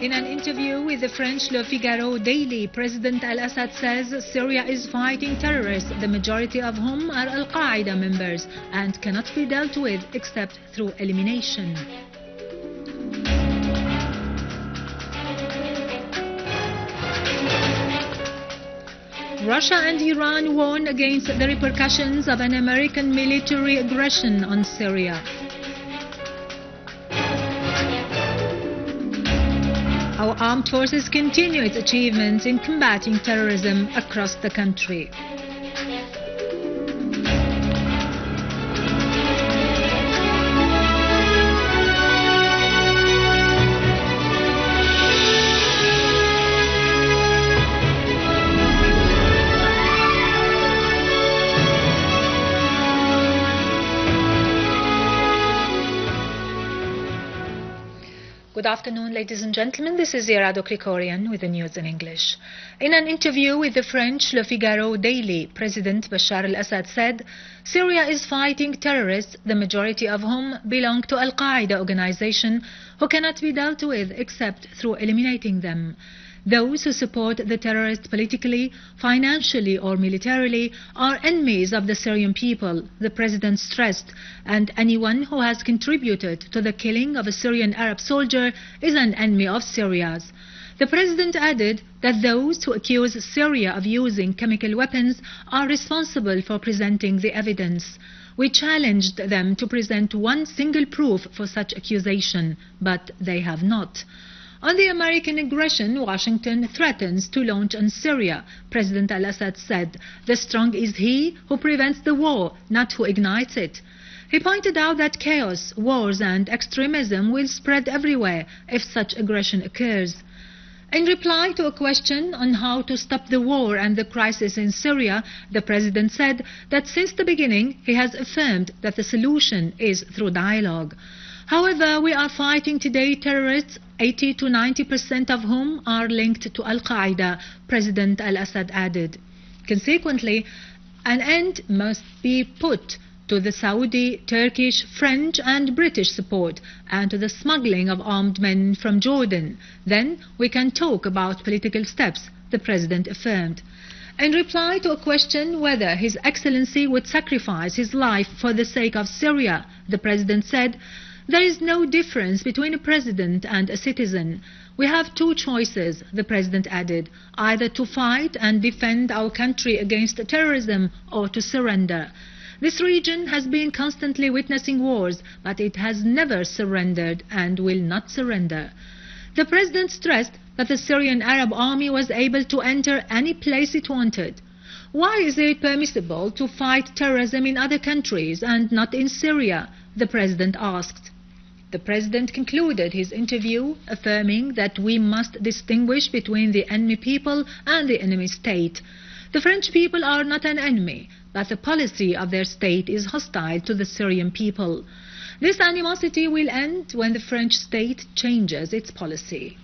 In an interview with the French Le Figaro daily, President al-Assad says Syria is fighting terrorists, the majority of whom are Al-Qaeda members, and cannot be dealt with except through elimination. Russia and Iran warn against the repercussions of an American military aggression on Syria. Our armed forces continue its achievements in combating terrorism across the country. Good afternoon, ladies and gentlemen. This is Irado Krikorian with the news in English. In an interview with the French Le Figaro daily, President Bashar al-Assad said Syria is fighting terrorists, the majority of whom belong to Al-Qaeda organization, who cannot be dealt with except through eliminating them. Those who support the terrorists politically, financially or militarily are enemies of the Syrian people, the President stressed, and anyone who has contributed to the killing of a Syrian Arab soldier is an enemy of Syria's. The President added that those who accuse Syria of using chemical weapons are responsible for presenting the evidence. We challenged them to present one single proof for such accusation, but they have not. On the American aggression, Washington threatens to launch on Syria. President al-Assad said, "The strong is he who prevents the war, not who ignites it." He pointed out that chaos, wars and extremism will spread everywhere if such aggression occurs. In reply to a question on how to stop the war and the crisis in Syria, the President said that since the beginning he has affirmed that the solution is through dialogue. However, we are fighting today terrorists, 80 to 90% of whom are linked to Al-Qaeda, President al-Assad added. Consequently, an end must be put to the Saudi, Turkish, French and British support and to the smuggling of armed men from Jordan. Then we can talk about political steps, the President affirmed. In reply to a question whether His Excellency would sacrifice his life for the sake of Syria, the President said, "There is no difference between a president and a citizen. We have two choices," the President added, "either to fight and defend our country against terrorism or to surrender." This region has been constantly witnessing wars, but it has never surrendered and will not surrender. The President stressed that the Syrian Arab army was able to enter any place it wanted. Why is it permissible to fight terrorism in other countries and not in Syria? The President asked. The President concluded his interview affirming that we must distinguish between the enemy people and the enemy state. The French people are not an enemy, but the policy of their state is hostile to the Syrian people. This animosity will end when the French state changes its policy.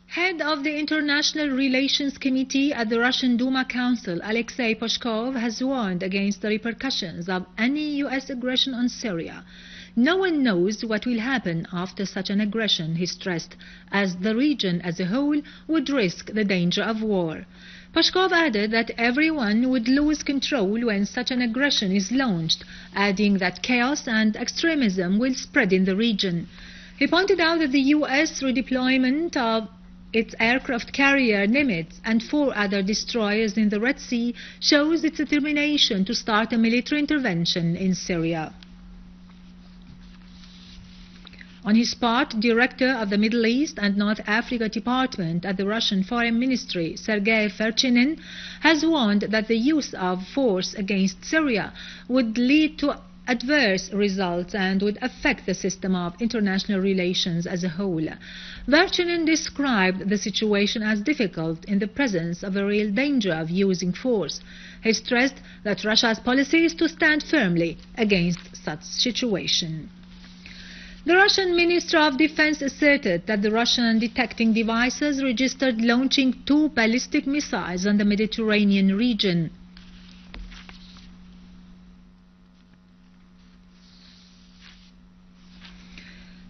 Head of the International Relations Committee at the Russian Duma Council, Alexei Pushkov, has warned against the repercussions of any U.S. aggression on Syria. No one knows what will happen after such an aggression, he stressed, as the region as a whole would risk the danger of war. Pushkov added that everyone would lose control when such an aggression is launched, adding that chaos and extremism will spread in the region. He pointed out that the U.S. redeployment of its aircraft carrier Nimitz and 4 other destroyers in the Red Sea shows its determination to start a military intervention in Syria. On his part, Director of the Middle East and North Africa Department at the Russian Foreign Ministry, Sergei Verchinin, has warned that the use of force against Syria would lead to adverse results and would affect the system of international relations as a whole. Verchinin described the situation as difficult in the presence of a real danger of using force. He stressed that Russia's policy is to stand firmly against such situation. The Russian Minister of Defense asserted that the Russian detecting devices registered launching 2 ballistic missiles on the Mediterranean region.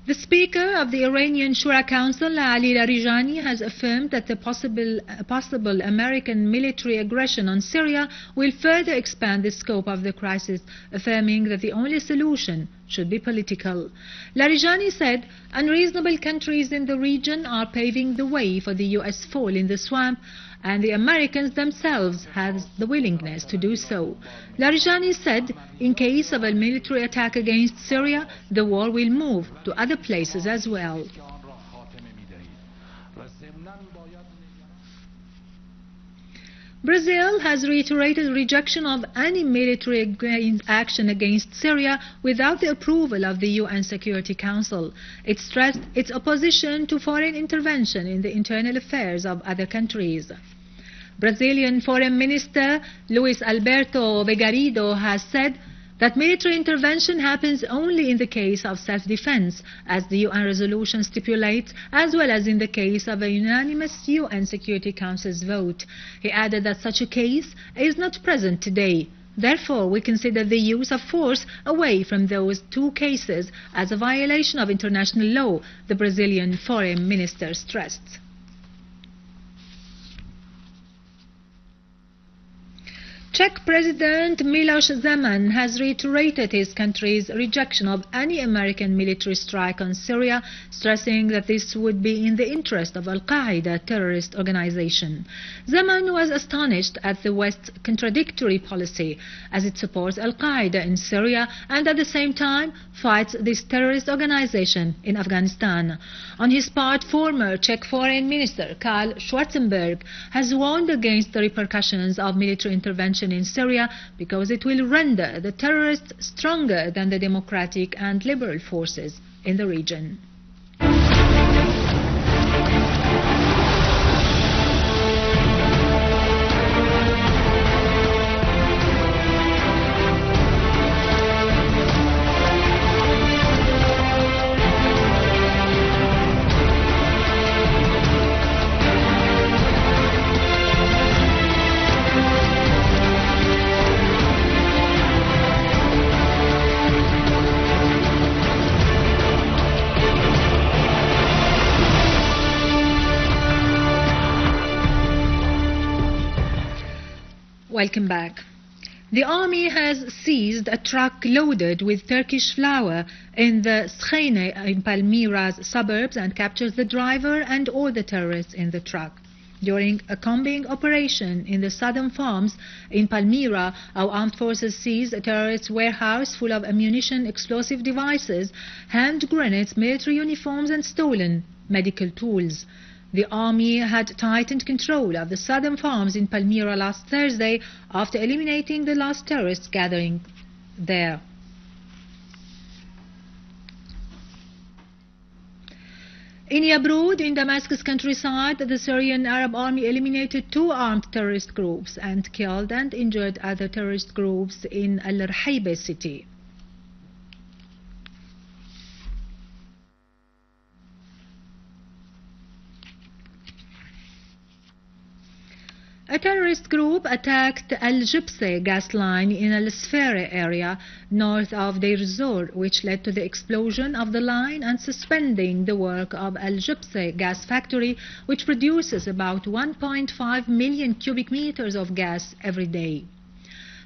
The Speaker of the Iranian Shura Council, Ali Larijani, has affirmed that the possible American military aggression on Syria will further expand the scope of the crisis, affirming that the only solution should be political. Larijani said, "Unreasonable countries in the region are paving the way for the U.S. fall in the swamp, and the Americans themselves have the willingness to do so." Larijani said, in case of a military attack against Syria, the war will move to other places as well. Brazil has reiterated rejection of any military action against Syria without the approval of the UN Security Council. It stressed its opposition to foreign intervention in the internal affairs of other countries. Brazilian Foreign Minister Luis Alberto Vigarido has said that military intervention happens only in the case of self-defense, as the UN resolution stipulates, as well as in the case of a unanimous UN Security Council's vote. He added that such a case is not present today. Therefore, we consider the use of force away from those two cases as a violation of international law, the Brazilian Foreign Minister stressed. Czech President Miloš Zeman has reiterated his country's rejection of any American military strike on Syria, stressing that this would be in the interest of Al-Qaeda terrorist organization. Zeman was astonished at the West's contradictory policy, as it supports Al-Qaeda in Syria and at the same time fights this terrorist organization in Afghanistan. On his part, former Czech Foreign Minister Karl Schwarzenberg has warned against the repercussions of military intervention in Syria because it will render the terrorists stronger than the democratic and liberal forces in the region. Welcome back. The army has seized a truck loaded with Turkish flour in the Schene in Palmyra's suburbs and captured the driver and all the terrorists in the truck. During a combing operation in the southern farms in Palmyra, our armed forces seized a terrorist warehouse full of ammunition, explosive devices, hand grenades, military uniforms and stolen medical tools. The army had tightened control of the southern farms in Palmyra last Thursday after eliminating the last terrorist gathering there. In Yabrud, in Damascus countryside, the Syrian Arab army eliminated 2 armed terrorist groups and killed and injured other terrorist groups in Al-Rahaiba city. A terrorist group attacked Al-Jibse gas line in Al-Sfere area north of Deir ez-Zor, which led to the explosion of the line and suspending the work of Al-Jibse gas factory, which produces about 1.5 million cubic meters of gas every day.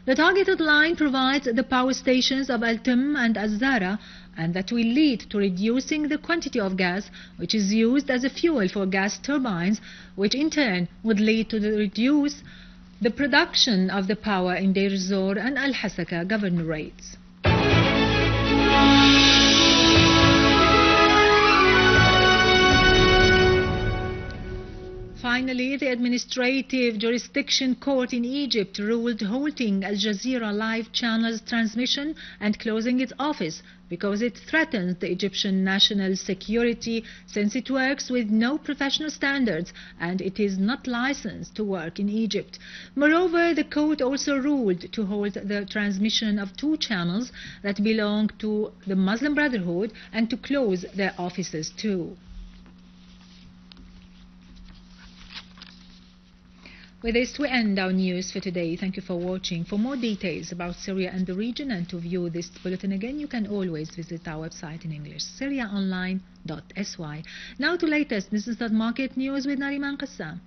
The targeted line provides the power stations of Al-Tim and Az-Zara, and that will lead to reducing the quantity of gas which is used as a fuel for gas turbines, which in turn would lead to reduce the production of the power in Deir ez-Zor and Al-Hasaka governorates. Finally, the Administrative Jurisdiction Court in Egypt ruled halting Al Jazeera live channel's transmission and closing its office because it threatens the Egyptian national security, since it works with no professional standards and it is not licensed to work in Egypt. Moreover, the court also ruled to halt the transmission of 2 channels that belong to the Muslim Brotherhood and to close their offices too. With this, we end our news for today. Thank you for watching. For more details about Syria and the region and to view this bulletin again, you can always visit our website in English, syriaonline.sy. Now to latest business market news with Nariman Qassam.